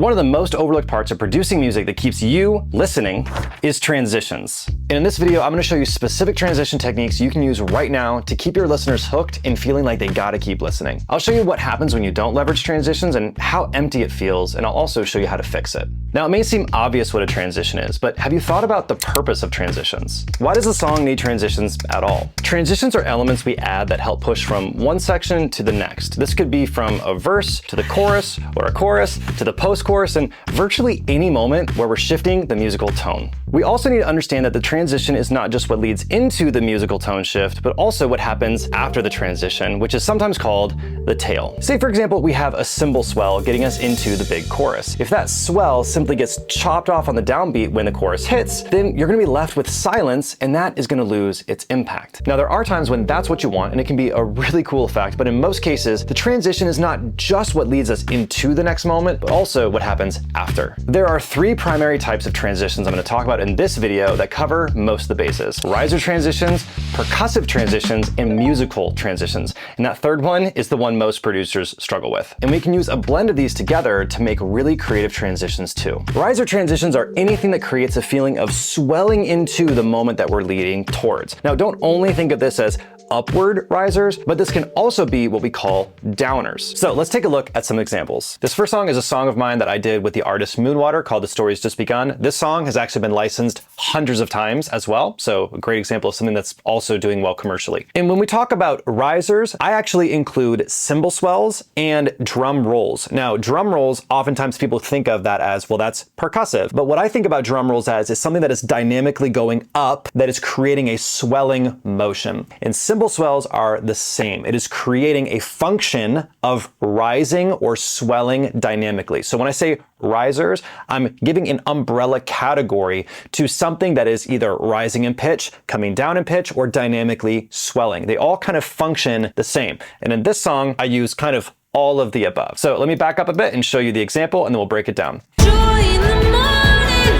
One of the most overlooked parts of producing music that keeps you listening is transitions. And in this video, I'm gonna show you specific transition techniques you can use right now to keep your listeners hooked and feeling like they gotta keep listening. I'll show you what happens when you don't leverage transitions and how empty it feels, and I'll also show you how to fix it. Now, it may seem obvious what a transition is, but have you thought about the purpose of transitions? Why does a song need transitions at all? Transitions are elements we add that help push from one section to the next. This could be from a verse to the chorus, or a chorus to the post-chorus, and virtually any moment where we're shifting the musical tone. We also need to understand that the transition is not just what leads into the musical tone shift, but also what happens after the transition, which is sometimes called the tail. Say, for example, we have a cymbal swell getting us into the big chorus. If that swell simply gets chopped off on the downbeat when the chorus hits, then you're gonna be left with silence, and that is gonna lose its impact. Now, there are times when that's what you want, and it can be a really cool effect, but in most cases, the transition is not just what leads us into the next moment, but also what happens after. There are three primary types of transitions I'm gonna talk about in this video that cover most of the bases: riser transitions, percussive transitions, and musical transitions. And that third one is the one most producers struggle with. And we can use a blend of these together to make really creative transitions too. Riser transitions are anything that creates a feeling of swelling into the moment that we're leading towards. Now, don't only think of this as upward risers, but this can also be what we call downers. So let's take a look at some examples. This first song is a song of mine that I did with the artist Moonwater called The Story's Just Begun. This song has actually been licensed hundreds of times as well, so a great example of something that's also doing well commercially. And when we talk about risers, I actually include cymbal swells and drum rolls. Now, drum rolls, oftentimes people think of that as, well, that's percussive. But what I think about drum rolls as is something that is dynamically going up, that is creating a swelling motion. And cymbal swells are the same. It is creating a function of rising or swelling dynamically. So when I say risers, I'm giving an umbrella category to something that is either rising in pitch, coming down in pitch, or dynamically swelling. They all kind of function the same. And in this song, I use kind of all of the above. So let me back up a bit and show you the example, and then we'll break it down. Joy in the morning,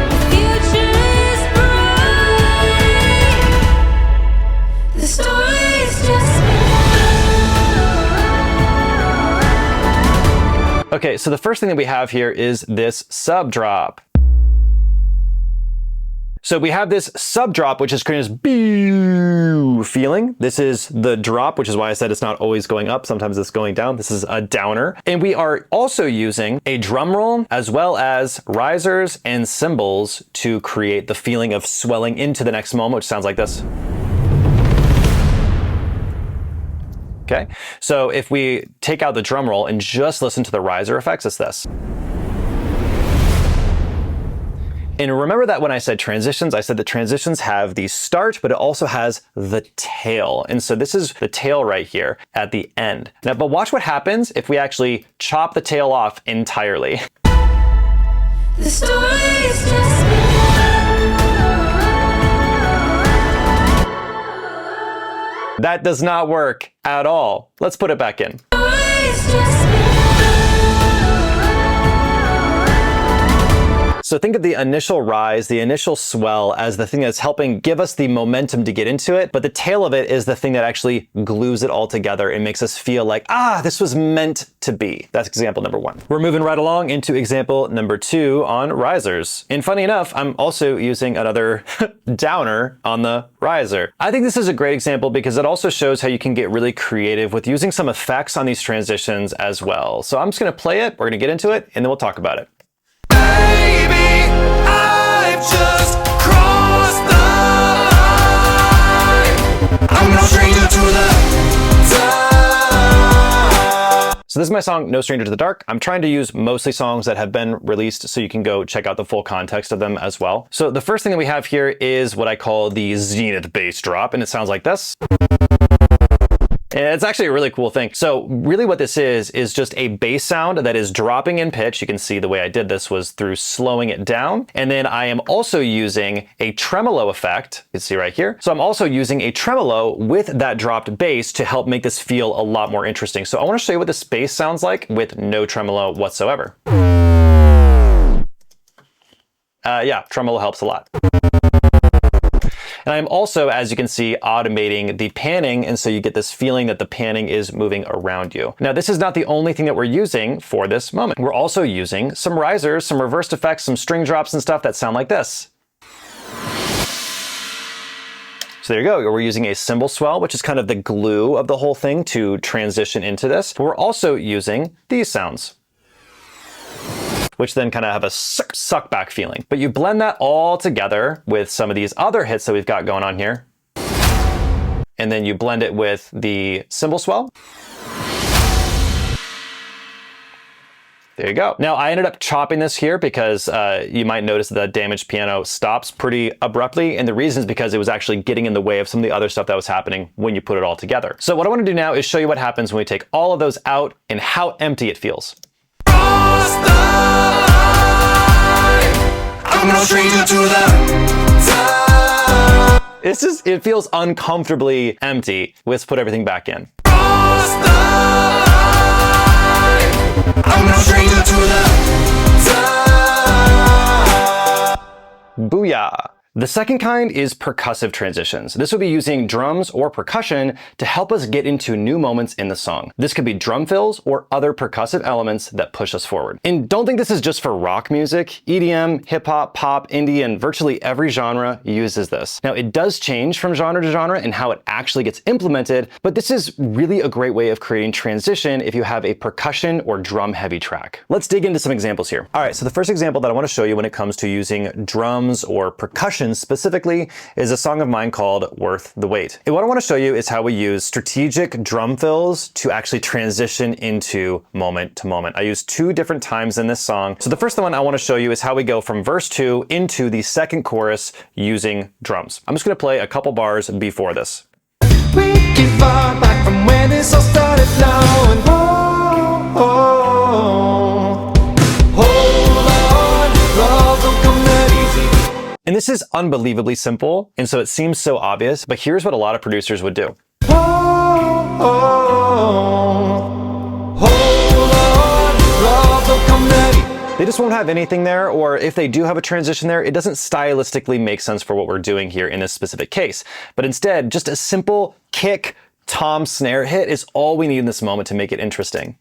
the future is bright. The story is just begun. Okay, so the first thing that we have here is this sub drop. So we have this sub drop, which is creating this boo feeling. This is the drop, which is why I said it's not always going up. Sometimes it's going down. This is a downer. And we are also using a drum roll as well as risers and cymbals to create the feeling of swelling into the next moment, which sounds like this. Okay, so if we take out the drum roll and just listen to the riser effects, it's this. And remember that when I said transitions, I said that transitions have the start, but it also has the tail. And so this is the tail right here at the end. Now, but watch what happens if we actually chop the tail off entirely. The story is just begun. That does not work at all. Let's put it back in. The story is just begun. So think of the initial rise, the initial swell as the thing that's helping give us the momentum to get into it, but the tail of it is the thing that actually glues it all together and makes us feel like, this was meant to be. That's example number one. We're moving right along into example number two on risers. And funny enough, I'm also using another downer on the riser. I think this is a great example because it also shows how you can get really creative with using some effects on these transitions as well. So I'm just gonna play it, we're gonna get into it, and then we'll talk about it. Just crossed the line. I'm no stranger to the dark. So this is my song, No Stranger to the Dark. I'm trying to use mostly songs that have been released so you can go check out the full context of them as well. So the first thing that we have here is what I call the zenith bass drop, and it sounds like this. And it's actually a really cool thing. So really what this is just a bass sound that is dropping in pitch. You can see the way I did this was through slowing it down. And then I am also using a tremolo effect. You can see right here. So I'm also using a tremolo with that dropped bass to help make this feel a lot more interesting. So I want to show you what this bass sounds like with no tremolo whatsoever. Yeah, tremolo helps a lot. And I'm also, as you can see, automating the panning, and so you get this feeling that the panning is moving around you. Now, this is not the only thing that we're using for this moment. We're also using some risers, some reversed effects, some string drops and stuff that sound like this. So there you go. We're using a cymbal swell, which is kind of the glue of the whole thing to transition into this. But we're also using these sounds, which then kind of have a suck back feeling. But you blend that all together with some of these other hits that we've got going on here. And then you blend it with the cymbal swell. There you go. Now I ended up chopping this here because you might notice that the damaged piano stops pretty abruptly. And the reason is because it was actually getting in the way of some of the other stuff that was happening when you put it all together. So what I want to do now is show you what happens when we take all of those out and how empty it feels. Cross the line. I'm no stranger to the time. It feels uncomfortably empty. Let's put everything back in. Cross the line. I'm no stranger to the time. Booyah! The second kind is percussive transitions. This will be using drums or percussion to help us get into new moments in the song. This could be drum fills or other percussive elements that push us forward. And don't think this is just for rock music. EDM, hip hop, pop, indie, and virtually every genre uses this. Now, it does change from genre to genre and how it actually gets implemented, but this is really a great way of creating transition if you have a percussion or drum heavy track. Let's dig into some examples here. All right, so the first example that I want to show you when it comes to using drums or percussion specifically is a song of mine called Worth the Wait. And what I want to show you is how we use strategic drum fills to actually transition into moment to moment. I use 2 different times in this song. So the first one I want to show you is how we go from verse 2 into the second chorus using drums. I'm just going to play a couple bars before this. We get far back from when this all started now, and hold on, love don't come that easy. And this is unbelievably simple, and so it seems so obvious, but here's what a lot of producers would do. Hold on, love don't come that easy. They just won't have anything there, or if they do have a transition there, it doesn't stylistically make sense for what we're doing here in this specific case. But instead, just a simple kick, tom snare hit is all we need in this moment to make it interesting.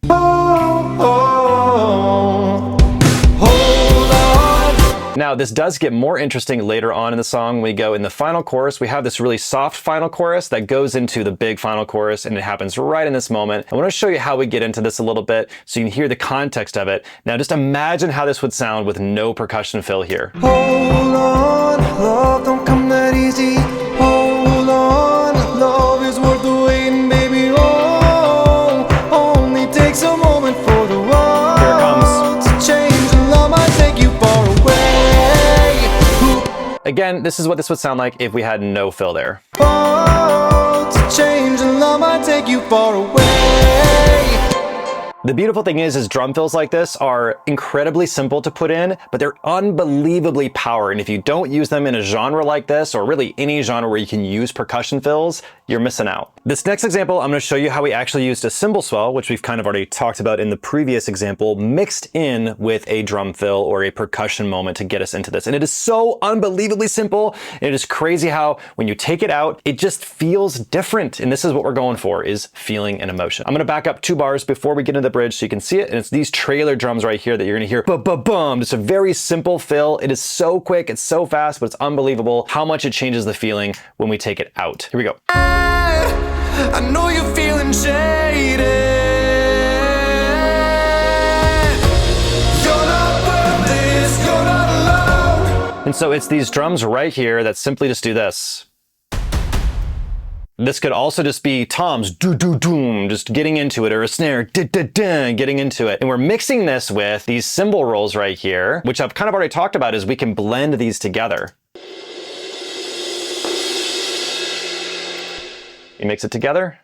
Now, this does get more interesting later on in the song. When we go in the final chorus, we have this really soft final chorus that goes into the big final chorus, and it happens right in this moment. I want to show you how we get into this a little bit so you can hear the context of it. Now, just imagine how this would sound with no percussion fill here. Hold on, love don't come that easy. Hold on, love is worth the waiting, baby. Oh, only takes a moment for the world Here it comes. to change, and love might take you far away. Again, this is what this would sound like if we had no fill there. Oh, to change, and love might take you far away. The beautiful thing is drum fills like this are incredibly simple to put in, but they're unbelievably powerful. And if you don't use them in a genre like this, or really any genre where you can use percussion fills, you're missing out. This next example, I'm going to show you how we actually used a cymbal swell, which we've kind of already talked about in the previous example, mixed in with a drum fill or a percussion moment to get us into this. And it is so unbelievably simple. It is crazy how when you take it out, it just feels different. And this is what we're going for, is feeling and emotion. I'm going to back up 2 bars before we get into the bridge so you can see it. And it's these trailer drums right here that you're going to hear ba-ba-bum. Just a very simple fill. It is so quick. It's so fast, but it's unbelievable how much it changes the feeling when we take it out. Here we go. I know you're feeling jaded. You're not worth this, you're not alone. And so it's these drums right here that simply just do this. This could also just be toms, do-do-doom, just getting into it, or a snare, da-da-da, getting into it. And we're mixing this with these cymbal rolls right here, which I've kind of already talked about, is we can blend these together. You mix it together.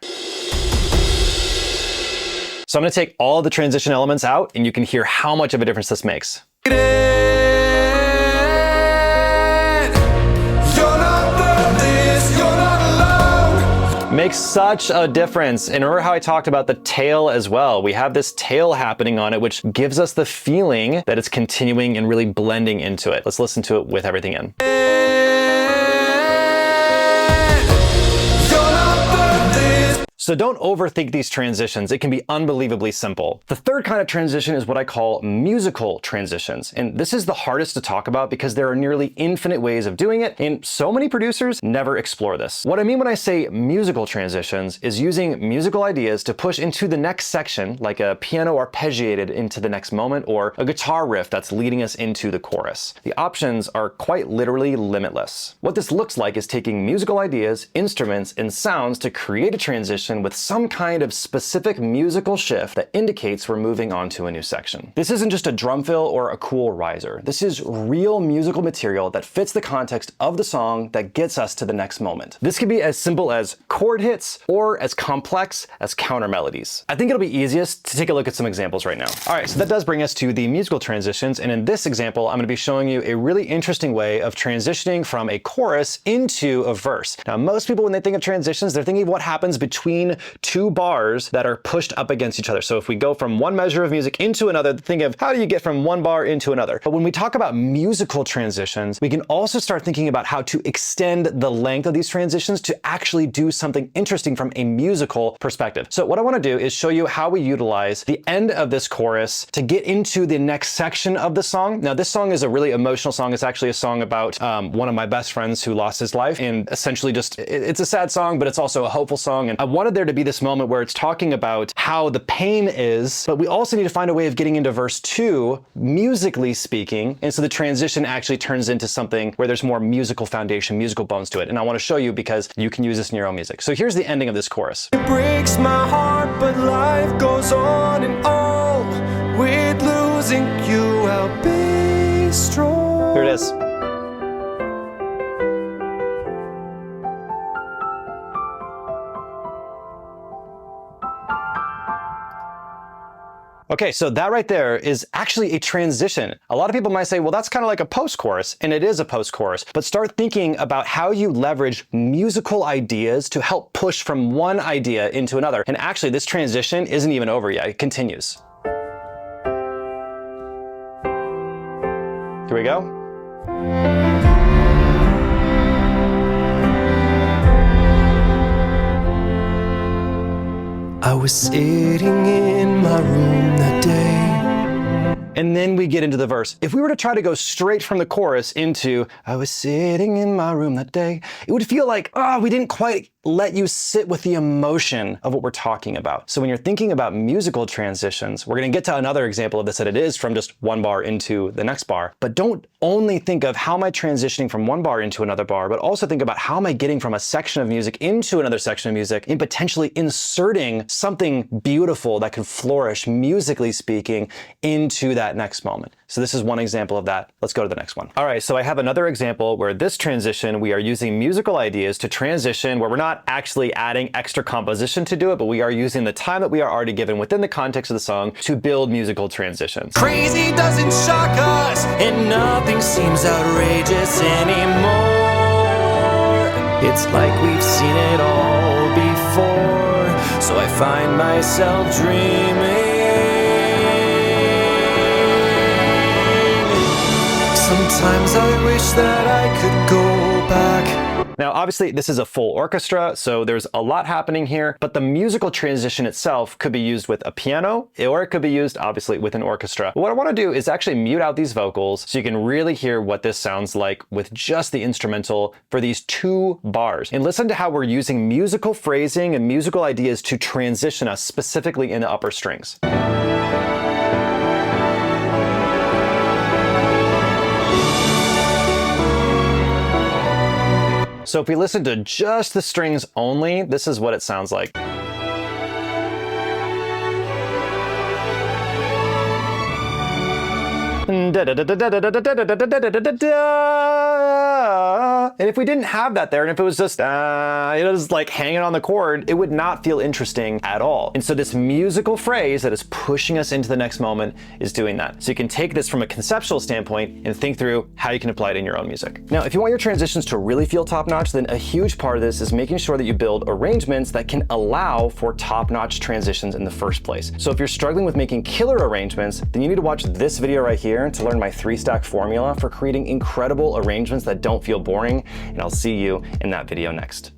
So I'm going to take all the transition elements out, and you can hear how much of a difference this makes. Makes such a difference. And remember how I talked about the tail as well? We have this tail happening on it, which gives us the feeling that it's continuing and really blending into it. Let's listen to it with everything in. So don't overthink these transitions. It can be unbelievably simple. The third kind of transition is what I call musical transitions. And this is the hardest to talk about because there are nearly infinite ways of doing it, and so many producers never explore this. What I mean when I say musical transitions is using musical ideas to push into the next section, like a piano arpeggiated into the next moment, or a guitar riff that's leading us into the chorus. The options are quite literally limitless. What this looks like is taking musical ideas, instruments, and sounds to create a transition with some kind of specific musical shift that indicates we're moving on to a new section. This isn't just a drum fill or a cool riser. This is real musical material that fits the context of the song that gets us to the next moment. This can be as simple as chord hits or as complex as counter melodies. I think it'll be easiest to take a look at some examples right now. All right, so that does bring us to the musical transitions, and in this example, I'm going to be showing you a really interesting way of transitioning from a chorus into a verse. Now, most people, when they think of transitions, they're thinking of what happens between two bars that are pushed up against each other. So if we go from one measure of music into another, think of how do you get from one bar into another. But when we talk about musical transitions, we can also start thinking about how to extend the length of these transitions to actually do something interesting from a musical perspective. So what I want to do is show you how we utilize the end of this chorus to get into the next section of the song. Now, this song is a really emotional song. It's actually a song about one of my best friends who lost his life, and essentially just, it's a sad song, but it's also a hopeful song. And I wanted there to be this moment where it's talking about how the pain is, but we also need to find a way of getting into verse 2, musically speaking. And so the transition actually turns into something where there's more musical foundation, musical bones to it. And I want to show you because you can use this in your own music. So here's the ending of this chorus. It breaks my heart, but life goes on and on. With losing you, I'll be strong. Here it is. Okay, so that right there is actually a transition. A lot of people might say, well, that's kind of like a post-chorus, and it is a post-chorus, but start thinking about how you leverage musical ideas to help push from one idea into another. And actually, this transition isn't even over yet, it continues. Here we go. I was sitting in my room that day. And then we get into the verse. If we were to try to go straight from the chorus into, I was sitting in my room that day, it would feel like, oh, we didn't quite let you sit with the emotion of what we're talking about. So when you're thinking about musical transitions, we're gonna get to another example of this, that it is from just one bar into the next bar. But don't only think of how am I transitioning from one bar into another bar, but also think about how am I getting from a section of music into another section of music and potentially inserting something beautiful that can flourish, musically speaking, into that next moment. So this is one example of that. Let's go to the next one. All right, so I have another example where this transition, we are using musical ideas to transition where we're not actually adding extra composition to do it, but we are using the time that we are already given within the context of the song to build musical transitions. Crazy doesn't shock us, and nothing seems outrageous anymore. It's like we've seen it all before, so I find myself dreaming. Sometimes I wish that I could go back. Now, obviously, this is a full orchestra, so there's a lot happening here, but the musical transition itself could be used with a piano, or it could be used, obviously, with an orchestra. What I want to do is actually mute out these vocals so you can really hear what this sounds like with just the instrumental for these 2 bars. And listen to how we're using musical phrasing and musical ideas to transition us specifically in the upper strings. So if we listen to just the strings only, this is what it sounds like. And if we didn't have that there, and if it was just, like hanging on the chord, it would not feel interesting at all. And so this musical phrase that is pushing us into the next moment is doing that. So you can take this from a conceptual standpoint and think through how you can apply it in your own music. Now, if you want your transitions to really feel top-notch, then a huge part of this is making sure that you build arrangements that can allow for top-notch transitions in the first place. So if you're struggling with making killer arrangements, then you need to watch this video right here to learn my 3-stack formula for creating incredible arrangements that don't feel boring, and I'll see you in that video next.